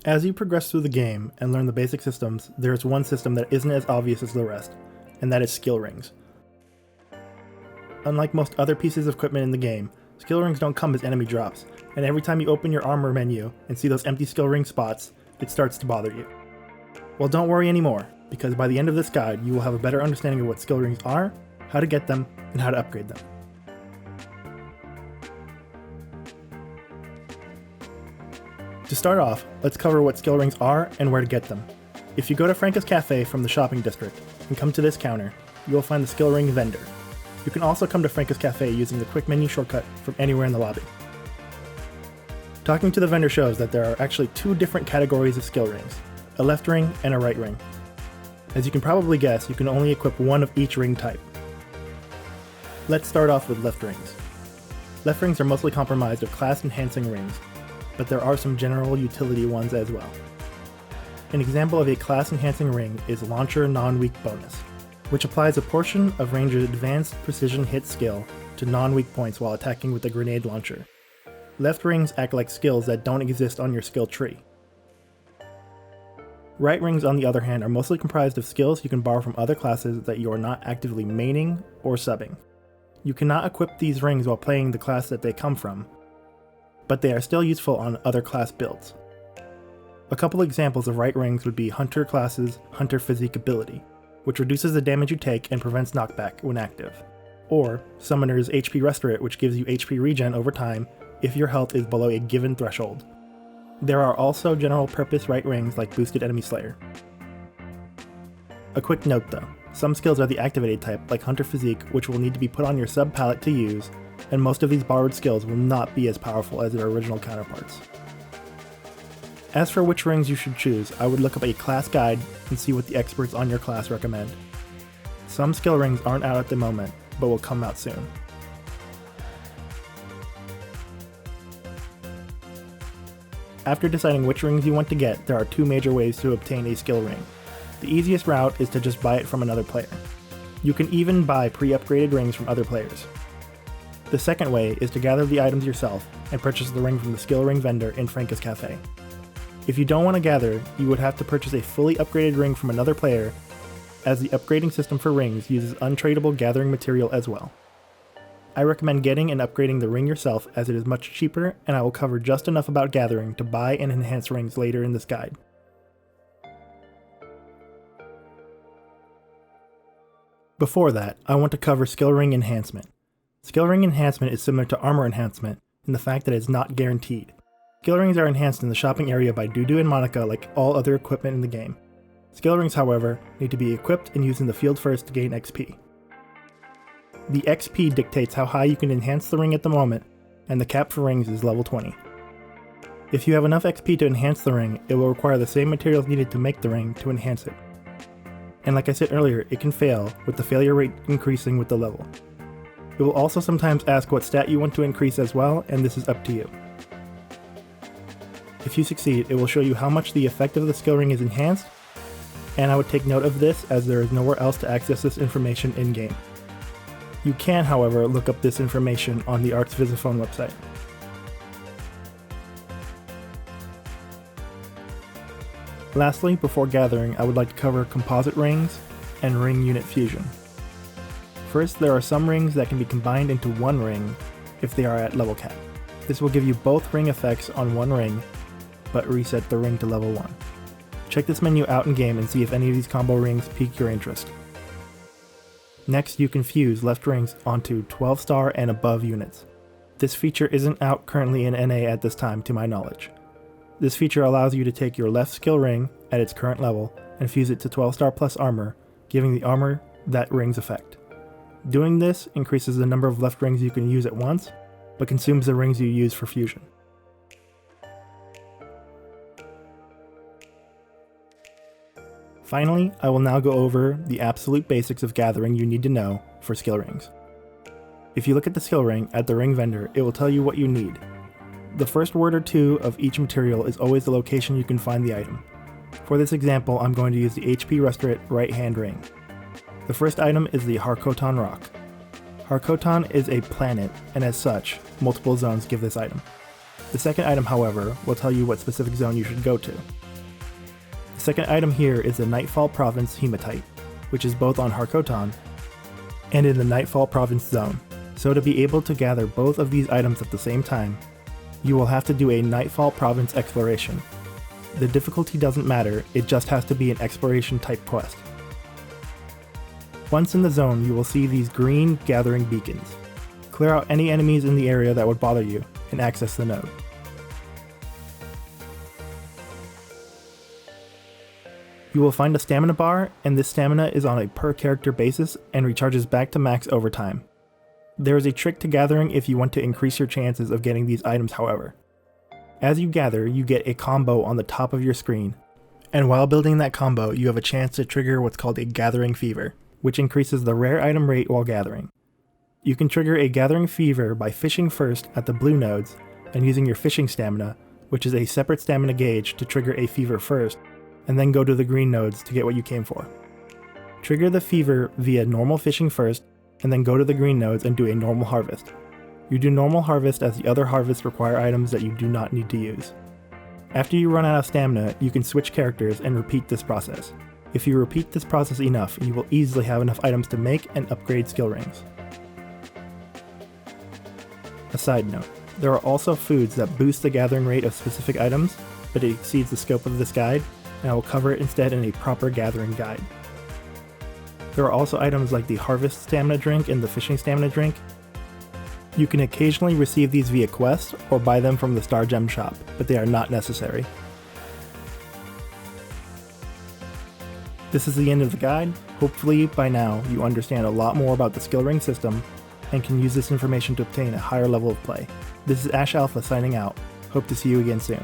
As you progress through the game and learn the basic systems, there is one system that isn't as obvious as the rest, and that is skill rings. Unlike most other pieces of equipment in the game, skill rings don't come as enemy drops, and every time you open your armor menu and see those empty skill ring spots, it starts to bother you. Well, don't worry anymore, because by the end of this guide, you will have a better understanding of what skill rings are, how to get them, and how to upgrade them. To start off, let's cover what skill rings are and where to get them. If you go to Franca's Cafe from the shopping district and come to this counter, you will find the skill ring vendor. You can also come to Franca's Cafe using the quick menu shortcut from anywhere in the lobby. Talking to the vendor shows that there are actually two different categories of skill rings, a left ring and a right ring. As you can probably guess, you can only equip one of each ring type. Let's start off with left rings. Left rings are mostly comprised of class enhancing rings, but there are some general utility ones as well. An example of a class enhancing ring is Launcher Non-Weak Bonus, which applies a portion of Ranger's advanced precision hit skill to non-weak points while attacking with a grenade launcher. Left rings act like skills that don't exist on your skill tree. Right rings, on the other hand, are mostly comprised of skills you can borrow from other classes that you are not actively maining or subbing. You cannot equip these rings while playing the class that they come from, but they are still useful on other class builds. A couple examples of right rings would be Hunter class's Hunter Physique ability, which reduces the damage you take and prevents knockback when active, or Summoner's HP Restorate, which gives you HP regen over time if your health is below a given threshold. There are also general purpose right rings like Boosted Enemy Slayer. A quick note though, some skills are the activated type like Hunter Physique, which will need to be put on your sub palette to use, and most of these borrowed skills will not be as powerful as their original counterparts. As for which rings you should choose, I would look up a class guide and see what the experts on your class recommend. Some skill rings aren't out at the moment, but will come out soon. After deciding which rings you want to get, there are two major ways to obtain a skill ring. The easiest route is to just buy it from another player. You can even buy pre-upgraded rings from other players. The second way is to gather the items yourself and purchase the ring from the skill ring vendor in Franca's Cafe. If you don't want to gather, you would have to purchase a fully upgraded ring from another player, as the upgrading system for rings uses untradeable gathering material as well. I recommend getting and upgrading the ring yourself as it is much cheaper, and I will cover just enough about gathering to buy and enhance rings later in this guide. Before that, I want to cover skill ring enhancement. Skill ring enhancement is similar to armor enhancement in the fact that it is not guaranteed. Skill rings are enhanced in the shopping area by Dudu and Monica like all other equipment in the game. Skill rings, however, need to be equipped and used in the field first to gain XP. The XP dictates how high you can enhance the ring at the moment, and the cap for rings is level 20. If you have enough XP to enhance the ring, it will require the same materials needed to make the ring to enhance it. And like I said earlier, it can fail, with the failure rate increasing with the level. It will also sometimes ask what stat you want to increase as well, and this is up to you. If you succeed, it will show you how much the effect of the skill ring is enhanced, and I would take note of this as there is nowhere else to access this information in-game. You can, however, look up this information on the Arts Visiphone website. Lastly, before gathering, I would like to cover composite rings and ring unit fusion. First, there are some rings that can be combined into one ring if they are at level cap. This will give you both ring effects on one ring, but reset the ring to level 1. Check this menu out in game and see if any of these combo rings pique your interest. Next, you can fuse left rings onto 12-star and above units. This feature isn't out currently in NA at this time to my knowledge. This feature allows you to take your left skill ring at its current level and fuse it to 12-star plus armor, giving the armor that ring's effect. Doing this increases the number of left rings you can use at once, but consumes the rings you use for fusion. Finally, I will now go over the absolute basics of gathering you need to know for skill rings. If you look at the skill ring at the ring vendor, it will tell you what you need. The first word or two of each material is always the location you can find the item. For this example, I'm going to use the HP Restorate right hand ring. The first item is the Harkotan Rock. Harkotan is a planet, and as such, multiple zones give this item. The second item, however, will tell you what specific zone you should go to. The second item here is the Nightfall Province Hematite, which is both on Harkotan and in the Nightfall Province zone. So to be able to gather both of these items at the same time, you will have to do a Nightfall Province exploration. The difficulty doesn't matter, it just has to be an exploration type quest. Once in the zone, you will see these green gathering beacons. Clear out any enemies in the area that would bother you, and access the node. You will find a stamina bar, and this stamina is on a per character basis and recharges back to max over time. There is a trick to gathering if you want to increase your chances of getting these items, however. As you gather, you get a combo on the top of your screen, and while building that combo, you have a chance to trigger what's called a Gathering Fever, which increases the rare item rate while gathering. You can trigger a Gathering Fever by fishing first at the blue nodes and using your fishing stamina, which is a separate stamina gauge, to trigger a fever first, and then go to the green nodes to get what you came for. Trigger the fever via normal fishing first, and then go to the green nodes and do a normal harvest. You do normal harvest as the other harvests require items that you do not need to use. After you run out of stamina, you can switch characters and repeat this process. If you repeat this process enough, you will easily have enough items to make and upgrade skill rings. A side note, there are also foods that boost the gathering rate of specific items, but it exceeds the scope of this guide, and I will cover it instead in a proper gathering guide. There are also items like the Harvest Stamina Drink and the Fishing Stamina Drink. You can occasionally receive these via quests or buy them from the Star Gem shop, but they are not necessary. This is the end of the guide. Hopefully by now you understand a lot more about the skill ring system and can use this information to obtain a higher level of play. This is Ash Alpha signing out. Hope to see you again soon.